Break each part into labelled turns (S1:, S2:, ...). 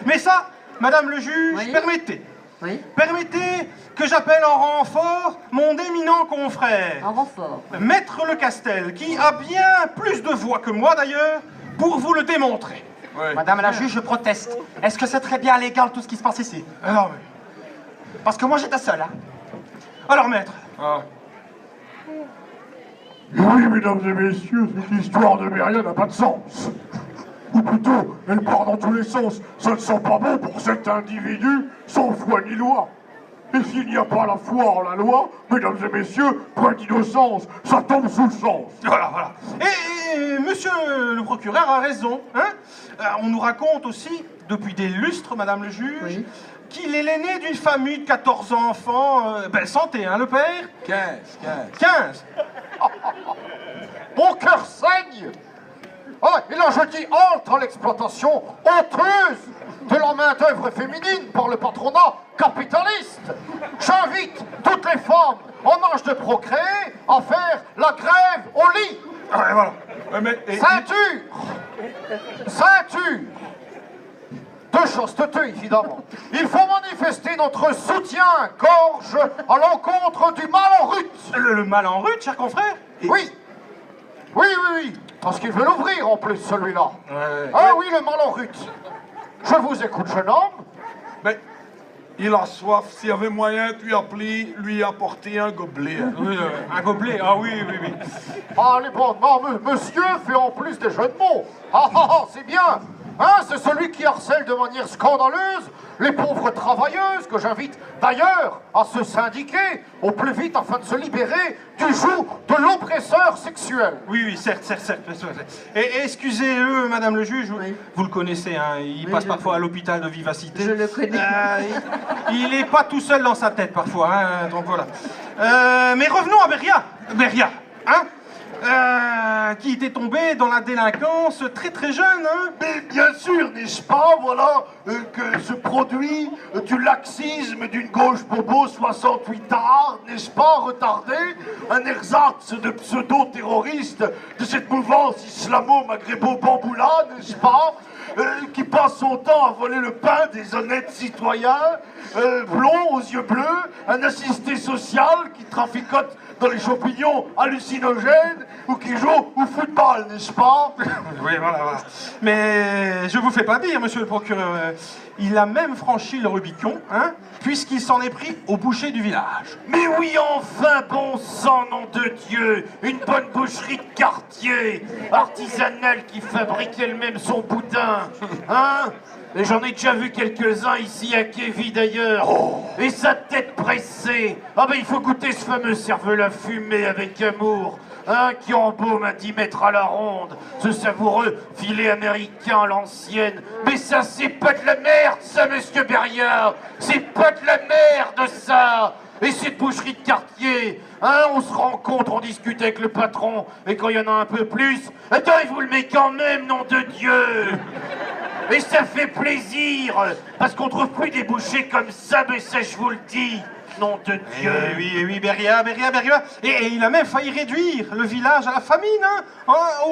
S1: Mais ça, Madame le juge,
S2: Oui.
S1: permettez.
S2: Oui,
S1: Permettez que j'appelle en renfort mon éminent confrère,
S2: en renfort.
S1: Maître Le Castel, qui a bien plus de voix que moi d'ailleurs, pour vous le démontrer.
S3: Oui.
S4: Madame la juge, je proteste. Est-ce que c'est très bien légal tout ce qui se passe ici?
S1: Alors, oui.
S4: Parce que moi j'étais seul, hein.
S1: Alors, maître,
S3: Ah.
S5: Oui, mesdames et messieurs, cette histoire de Méria n'a pas de sens. Ou plutôt, elle part dans tous les sens. Ça ne sent pas bon pour cet individu, sans foi ni loi. Et s'il n'y a pas la foi en la loi, mesdames et messieurs, point d'innocence, ça tombe sous le sens.
S1: voilà, voilà. Et monsieur le procureur a raison, hein. On nous raconte aussi, depuis des lustres, Madame le juge,
S2: Oui.
S1: qu'il est l'aîné d'une famille de 14 enfants, santé, hein, le père
S3: 15.
S1: 15.
S6: Mon cœur saigne. Oh, et là je dis halte à l'exploitation honteuse de la main-d'œuvre féminine par le patronat capitaliste. J'invite toutes les femmes en âge de procréer à faire la grève au lit.
S1: Ah, ouais, voilà.
S3: Ouais, mais,
S6: Ceinture. Ceinture. De chasteté, évidemment. Il faut manifester notre soutien-gorge à l'encontre du mal en rut.
S1: Le mal en rue, cher confrère.
S6: Oui. Oui, oui, oui. Parce qu'il veut l'ouvrir en plus, celui-là.
S1: Ouais.
S6: Ah oui, le mal en rut. Je vous écoute, jeune homme.
S3: mais il a soif. S'il y avait moyen, lui apporter un gobelet.
S1: Oui, un gobelet, ah oui, oui, oui.
S6: Ah, les bonnes, non, monsieur fait en plus des jeux de mots. Ah, ah, ah, c'est bien. Hein, c'est celui qui harcèle de manière scandaleuse les pauvres travailleuses que j'invite d'ailleurs à se syndiquer au plus vite afin de se libérer du joug de l'oppresseur sexuel.
S1: Oui, oui, certes. Et excusez-le, Madame le juge, vous le connaissez, hein, il passe
S2: je
S1: parfois à l'hôpital de Vivacité.
S2: Je le connais.
S1: Il n'est pas tout seul dans sa tête parfois, hein, donc voilà. Mais revenons à Beria, hein, qui était tombé dans la délinquance très très jeune, hein.
S5: Mais bien sûr, n'est-ce pas, voilà, que ce produit du laxisme d'une gauche bobo 68 ans, n'est-ce pas, retardé, un ersatz de pseudo-terroristes de cette mouvance islamo-maghrébo-bamboula, n'est-ce pas, qui passe son temps à voler le pain des honnêtes citoyens, blond aux yeux bleus, un assisté social qui traficote dans les champignons hallucinogènes ou qui joue au football, n'est-ce pas?
S1: Oui, voilà. Mais je vous fais pas dire, monsieur le procureur, il a même franchi le Rubicon, hein, puisqu'il s'en est pris au boucher du village.
S5: Mais oui, enfin, bon sang, nom de Dieu, une bonne boucherie de quartier, artisanale qui fabrique elle-même son boudin, hein? Et j'en ai déjà vu quelques-uns ici à Kévy d'ailleurs. Et sa tête pressée. Ah ben il faut goûter ce fameux cervelas fumé avec amour. Hein, qui embaume à 10 mètres à la ronde. Ce savoureux filet américain à l'ancienne. Mais ça c'est pas de la merde ça, monsieur Berriard. C'est pas de la merde ça. Et cette boucherie de quartier, hein, on se rencontre, on discute avec le patron, et quand il y en a un peu plus, attends, il vous le met quand même, nom de Dieu. Et ça fait plaisir, parce qu'on trouve plus des bouchers comme ça, mais ça je vous le dis, nom de Dieu.
S1: Oui, Beria. Et il a même failli réduire le village à la famine, hein,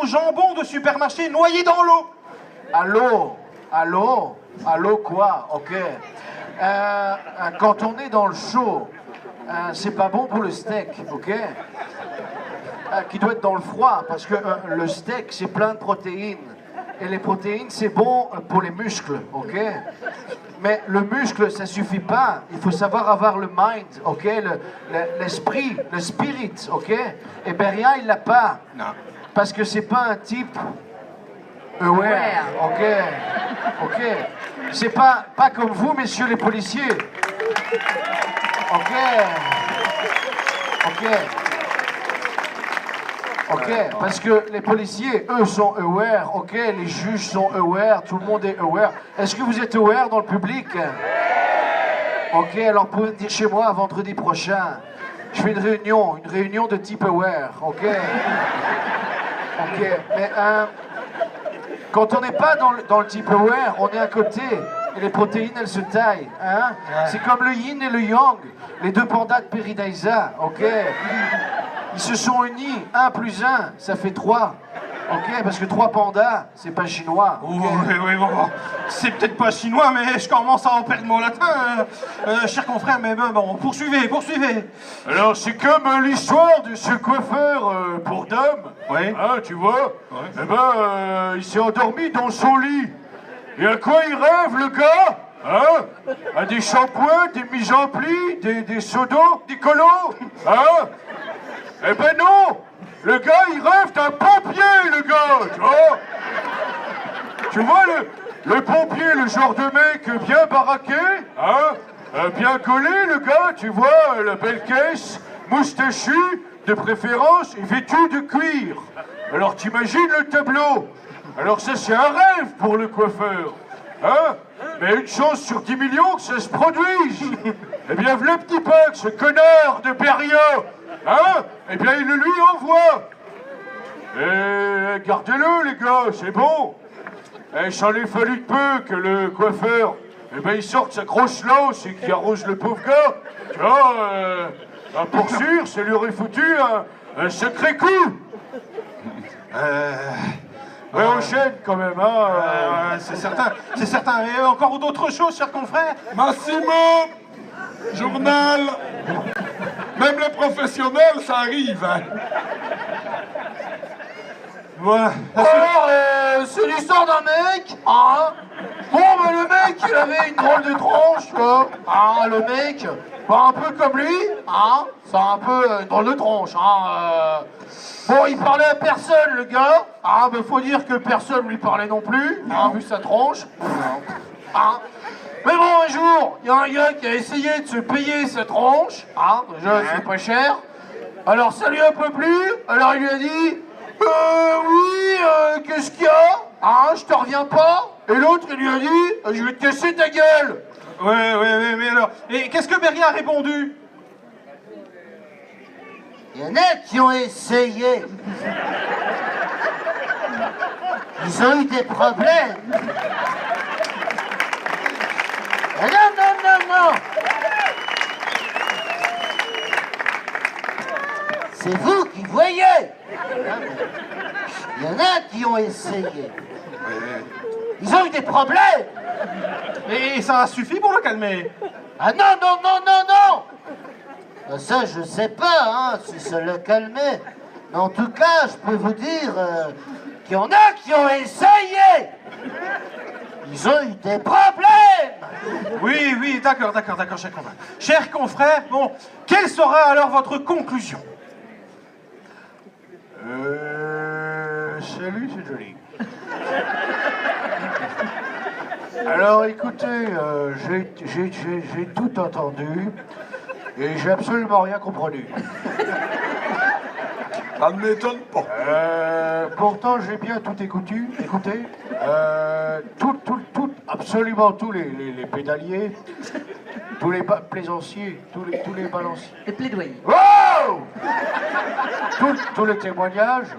S1: au jambon de supermarché noyé dans l'eau.
S6: Allô quoi? Ok. Quand on est dans le chaud, c'est pas bon pour le steak, ok? Qui doit être dans le froid, parce que le steak, c'est plein de protéines. Et les protéines, c'est bon pour les muscles, ok? Mais le muscle, ça suffit pas. Il faut savoir avoir le mind, ok? L'esprit, le spirit, ok? Et Beria, il l'a pas.
S1: Non.
S6: Parce que c'est pas un type aware, ok? C'est pas comme vous, messieurs les policiers. Ok, parce que les policiers, eux, sont aware, ok? Les juges sont aware, tout le monde est aware. Est-ce que vous êtes aware dans le public? Ok, alors vous pouvez me dire chez moi vendredi prochain. Je fais une réunion de type aware, ok? Ok, mais quand on n'est pas dans le type aware, on est à côté. Et les protéines, elles se taillent, hein? C'est comme le yin et le yang, les deux pandas de Peridaisa, ok? Ils se sont unis, 1 + 1, ça fait 3. Ok, parce que 3 pandas, c'est pas chinois.
S1: Oh, oui, bon. C'est peut-être pas chinois, mais je commence à en perdre mon latin. Cher confrère, mais bon, poursuivez.
S6: Alors, c'est comme l'histoire de ce coiffeur pour dames.
S1: Oui.
S6: Hein, tu vois?
S1: Ouais.
S6: Eh ben, il s'est endormi dans son lit. Et à quoi il rêve, le gars? Hein? À des shampoings, des mises en pli, des seaux d'eau, des colos? Hein? Eh ben non! Le gars, il rêve d'un pompier, le gars! Tu vois? Tu vois, le pompier, le genre de mec bien baraqué, hein? Bien collé, le gars, tu vois, la belle caisse, moustachu, de préférence, et vêtu de cuir. Alors t'imagines le tableau? Alors ça, c'est un rêve pour le coiffeur. Hein? Mais une chance sur 10 millions que ça se produise. Eh bien, le petit Pac, ce connard de Beria, hein? Eh bien, il le lui envoie. Et gardez-le, les gars, c'est bon. Et j'en ai fallu de peu que le coiffeur, eh ben, il sorte sa grosse lance et qu'il arrose le pauvre gars. Tu vois, pour sûr, ça lui aurait foutu un sacré coup. Ouais, on chaîne quand même, hein.
S1: C'est certain. Et encore d'autres choses, cher confrère?
S3: Massimo, journal. Même les professionnels, ça arrive. Hein.
S1: Voilà.
S6: Alors, c'est l'histoire d'un mec, hein. Bon, mais le mec, il avait une drôle de tronche, tu vois. Ah, le mec, bah, un peu comme lui, hein. C'est un peu une drôle de tronche, hein. Bon, il parlait à personne, le gars. Ah, bah, faut dire que personne lui parlait non plus, hein, vu sa tronche. Hein. Mais bon, un jour, il y a un gars qui a essayé de se payer sa tronche, hein. Déjà, c'est pas cher. Alors, ça lui a un peu plu. Alors, il lui a dit... oui, qu'est-ce qu'il y a? Hein, je te reviens pas? Et l'autre, il lui a dit, je vais te casser ta gueule.
S1: Ouais, mais alors... Et qu'est-ce que Beria a répondu?
S2: Il y en a qui ont essayé. Ils ont eu des problèmes. Ah non. C'est vous qui voyez. Il y en a qui ont essayé. Ils ont eu des problèmes.
S1: Et ça a suffi pour le calmer?
S2: Ah non. Ça, je sais pas, hein, si ça le calmait. Mais en tout cas, je peux vous dire qu'il y en a qui ont essayé. Ils ont eu des problèmes.
S1: Oui, d'accord, cher confrère. Cher confrère, bon, quelle sera alors votre conclusion?
S6: Salut, c'est joli. Alors, écoutez, j'ai tout entendu et j'ai absolument rien compris.
S3: Ça ne m'étonne pas.
S6: Pourtant, j'ai bien tout écouté. Absolument tous les pédaliers, tous les plaisanciers, tous les balanciers.
S7: Le plaidoyer.
S6: Wow! Tous les témoignages.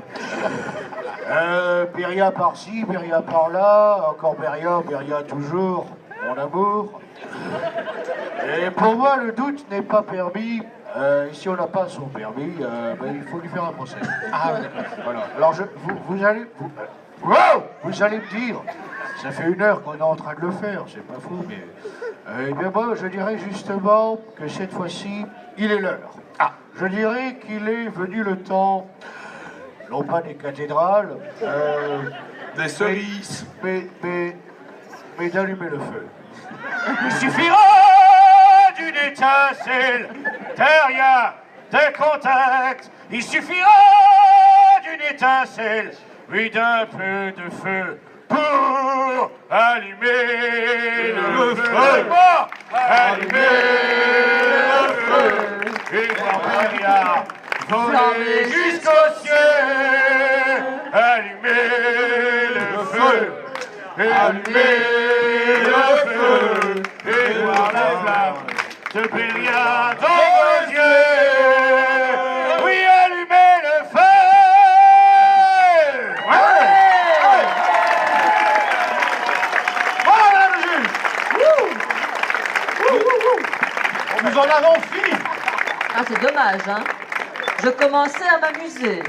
S6: Beria par-ci, Beria par-là, encore Beria toujours, mon amour. Et pour moi, le doute n'est pas permis. Si on n'a pas son permis, il faut lui faire un procès. Ah, voilà. Alors, vous allez me dire, ça fait 1 heure qu'on est en train de le faire, c'est pas fou, mais... eh bien, moi, je dirais justement que cette fois-ci, il est l'heure. Ah, je dirais qu'il est venu le temps, non pas des cathédrales,
S3: Des cerises.
S6: mais d'allumer le feu.
S5: Il suffira d'une étincelle derrière des contacts. Il suffira d'une étincelle, oui, d'un peu de feu pour allumer le feu. Allumer le feu. Et voir Beria voler jusqu'au ciel. Allumer le feu. Allumer le feu. Et voir la flamme de Beria dans vos yeux. Oui, allumer le feu.
S1: Voilà, le juge! Nous en avons fini!
S7: Ah, c'est dommage, hein. Je commençais à m'amuser.